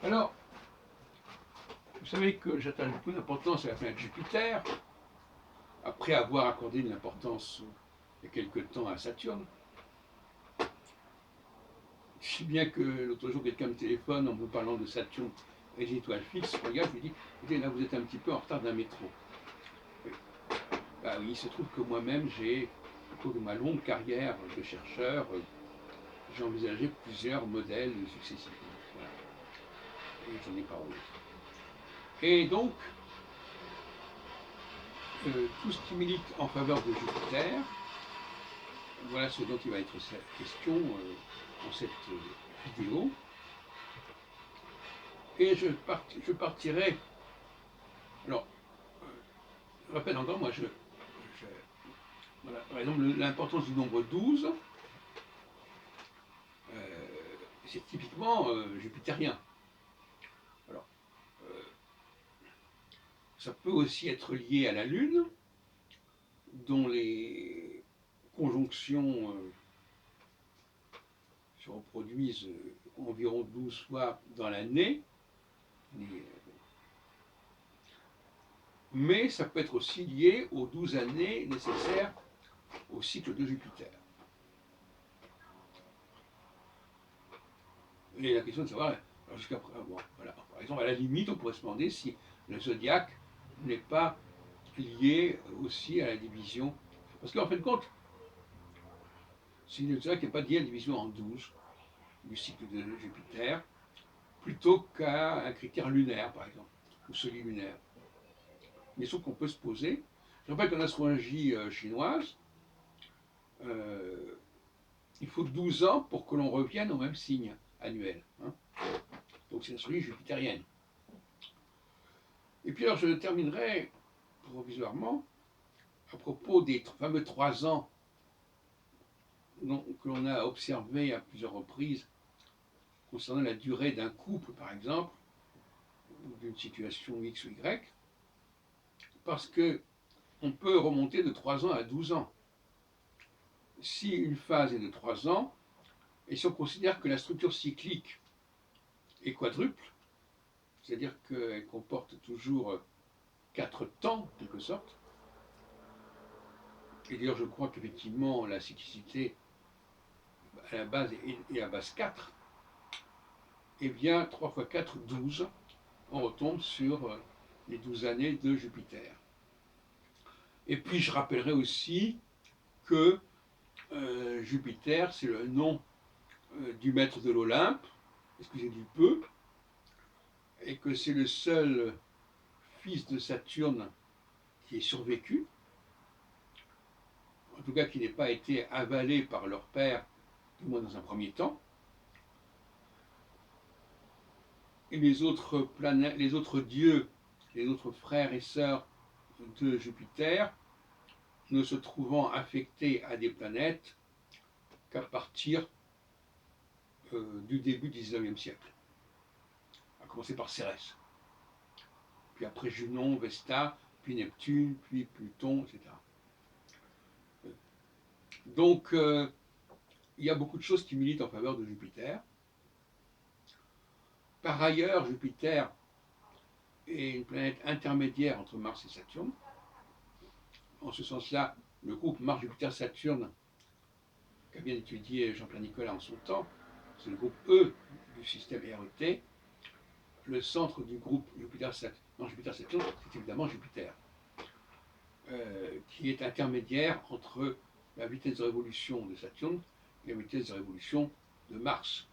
Alors, vous savez que j'attache beaucoup d'importance à la planète Jupiter, après avoir accordé de l'importance il y a quelque temps à Saturne. Si bien que l'autre jour, quelqu'un me téléphone en me parlant de Saturne et des étoiles fixes. Je regarde, je lui dis, écoutez, là vous êtes un petit peu en retard d'un métro. Oui. Bah oui, il se trouve que moi-même, au cours de ma longue carrière de chercheur, j'ai envisagé plusieurs modèles successifs. Voilà. Et j'en ai parlé. Et donc, tout ce qui milite en faveur de Jupiter, voilà ce dont il va être question dans cette vidéo. Et je partirai. Alors, je répète encore, moi, voilà, par exemple, l'importance du nombre 12, c'est typiquement jupitérien. Alors, ça peut aussi être lié à la Lune, dont les conjonctions se reproduisent environ 12 fois dans l'année. Mais ça peut être aussi lié aux 12 années nécessaires au cycle de Jupiter. Et la question de savoir, jusqu'à bon, voilà, par exemple, à la limite, on pourrait se demander si le zodiaque n'est pas lié aussi à la division. Parce qu'en fin de compte, si le zodiaque n'est pas lié à la division en 12 du cycle de Jupiter, plutôt qu'à un critère lunaire, par exemple, ou semi-lunaire. Une question qu'on peut se poser. Je rappelle qu'en astrologie chinoise, il faut 12 ans pour que l'on revienne au même signe annuel. Hein. Donc c'est l'astrologie jupitérienne. Et puis alors je terminerai provisoirement à propos des fameux 3 ans que l'on a observés à plusieurs reprises concernant la durée d'un couple, par exemple, ou d'une situation X ou Y, parce qu'on peut remonter de 3 ans à 12 ans. Si une phase est de 3 ans, et si on considère que la structure cyclique est quadruple, c'est-à-dire qu'elle comporte toujours 4 temps, en quelque sorte, et d'ailleurs je crois qu'effectivement la cyclicité à la base est à base 4, et bien 3 fois 4, 12, on retombe sur les 12 années de Jupiter. Et puis je rappellerai aussi que Jupiter, c'est le nom du maître de l'Olympe, excusez du peu, et que c'est le seul fils de Saturne qui est survécu, en tout cas qui n'ait pas été avalé par leur père, du moins dans un premier temps. Et les autres planètes, les autres dieux, les autres frères et sœurs de Jupiter, ne se trouvant affectés à des planètes qu'à partir du début du XIXe siècle. À commencer par Cérès, puis après Junon, Vesta, puis Neptune, puis Pluton, etc. Donc, il y a beaucoup de choses qui militent en faveur de Jupiter. Par ailleurs, Jupiter est une planète intermédiaire entre Mars et Saturne. En ce sens-là, le groupe Mars-Jupiter-Saturne, qu'a bien étudié Jean-Pierre Nicolas en son temps, c'est le groupe E du système RET. Le centre du groupe Jupiter-Saturne, c'est évidemment Jupiter, qui est intermédiaire entre la vitesse de révolution de Saturne et la vitesse de révolution de Mars,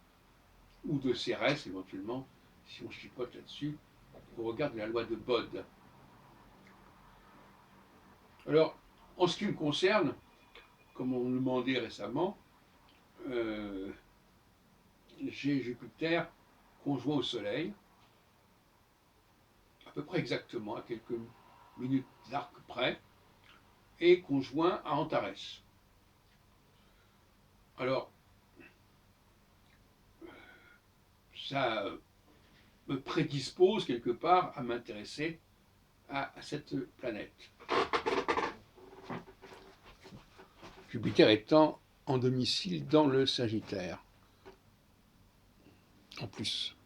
ou de Cérès éventuellement, si on chipote là-dessus, au regard de la loi de Bode. Alors, en ce qui me concerne, comme on me le demandait récemment, j'ai Jupiter conjoint au Soleil, à peu près exactement, à quelques minutes d'arc près, et conjoint à Antares. Alors, ça me prédispose quelque part à m'intéresser à cette planète. Jupiter étant en domicile dans le Sagittaire, en plus.